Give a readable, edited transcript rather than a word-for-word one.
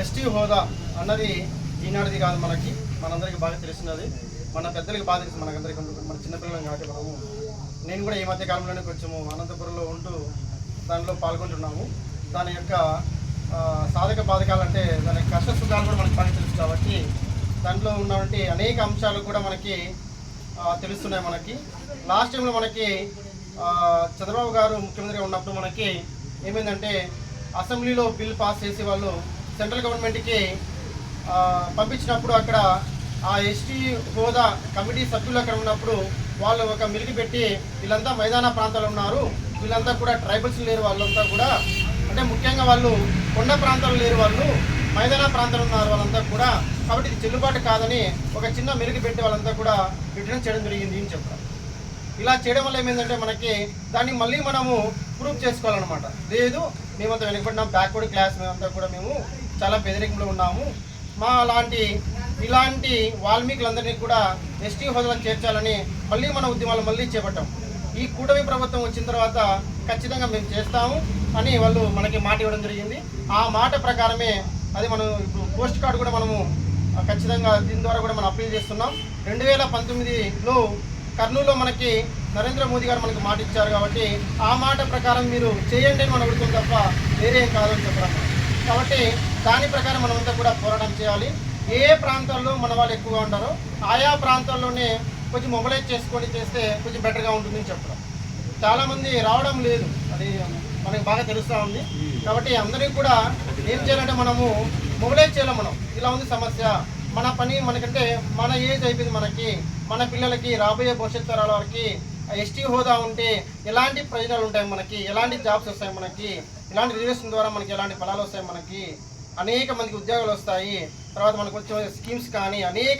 ST హోదా అన్నది ఈనాటిది కాదు, మనందరికీ బాగా తెలిసినది. మన పెద్దలకి బాగా తెలుసు, మనకందరికీ. మన చిన్నపిల్లలం కాబట్టి నేను కూడా ఈ మధ్య కాలంలోనే కొంచెము అనంతపురంలో ఉంటూ దానిలో పాల్గొంటున్నాము. దాని యొక్క సాధక బాధకాలు అంటే దాని కష్ట సుఖాలు కూడా మనకు బాగా తెలుసు కాబట్టి దాంట్లో ఉన్నటువంటి అనేక అంశాలు కూడా మనకి తెలుస్తున్నాయి. లాస్ట్ టైంలో మనకి చంద్రబాబు గారు ముఖ్యమంత్రిగా ఉన్నప్పుడు మనకి ఏమైందంటే అసెంబ్లీలో బిల్ పాస్ చేసి వాళ్ళు సెంట్రల్ గవర్నమెంట్కి పంపించినప్పుడు అక్కడ ఆ ఎస్టీ హోదా కమిటీ సభ్యులు అక్కడ ఉన్నప్పుడు వాళ్ళు ఒక మిలికి పెట్టి వీళ్ళంతా మైదాన ప్రాంతాల్లో ఉన్నారు, వీళ్ళంతా కూడా ట్రైబల్స్ లేరు, వాళ్ళంతా కూడా అంటే ముఖ్యంగా వాళ్ళు కొండ ప్రాంతాలు లేరు, వాళ్ళు మైదాన ప్రాంతాలు ఉన్నారు వాళ్ళంతా కూడా, కాబట్టి ఇది చెల్లుబాటు కాదని ఒక చిన్న మెరుగు పెట్టి వాళ్ళంతా కూడా రిటర్న్ చేయడం జరిగింది అని చెప్పారు. ఇలా చేయడం వల్ల ఏమైందంటే మనకి దాన్ని మళ్ళీ మనము ప్రూవ్ చేసుకోవాలన్నమాట. లేదు మేమంతా వెనకబడినాం, బ్యాక్వర్డ్ క్లాస్, మేమంతా కూడా మేము చాలా పేదరికంలో ఉన్నాము, మా ఇలాంటి వాల్మీకులందరినీ కూడా ఎస్టీ హోదాలో చేర్చాలని మళ్ళీ మన ఉద్యమాలు మళ్ళీ చేపట్టాం. ఈ కూటమి ప్రభుత్వం వచ్చిన తర్వాత ఖచ్చితంగా మేము చేస్తాము అని వాళ్ళు మనకి మాట ఇవ్వడం జరిగింది. ఆ మాట ప్రకారమే అది మనం ఇప్పుడు పోస్ట్ కార్డు కూడా మనము ఖచ్చితంగా దీని ద్వారా కూడా మనం అప్పీల్ చేస్తున్నాం. 2019లో కర్నూలులో మనకి నరేంద్ర మోదీ గారు మనకు మాట ఇచ్చారు కాబట్టి ఆ మాట ప్రకారం మీరు చేయండి అని మనం అడుగుతాం తప్ప వేరే కాదని చెప్పడం. కాబట్టి దాని ప్రకారం మనమంతా కూడా పోరాటం చేయాలి. ఏ ప్రాంతాల్లో మన వాళ్ళు ఎక్కువగా ఉంటారో ఆయా ప్రాంతాల్లోనే కొంచెం మొబైలైజ్ చేసుకొని చేస్తే కొంచెం బెటర్గా ఉంటుందని చెప్పడం. చాలామంది రావడం లేదు, అది మనకి బాగా తెలుస్తూ ఉంది. కాబట్టి అందరికీ కూడా ఏం చేయాలంటే మనము మొబైలైజ్ చేయాలి. మనం ఇలా ఉంది సమస్య, మన పని మనకంటే మన ఏజ్ అయిపోయింది, మన పిల్లలకి రాబోయే భవిష్యత్తు తరాల వారికి ఎస్టీ హోదా ఉంటే ఎలాంటి ప్రయోజనాలు ఉంటాయి, ఎలాంటి జాబ్స్ వస్తాయి, ఇలాంటి రిజర్వేషన్ ద్వారా మనకి ఎలాంటి ఫలాలు వస్తాయి, అనేక మందికి ఉద్యోగాలు వస్తాయి, తర్వాత మనకు వచ్చే స్కీమ్స్ కానీ అనేక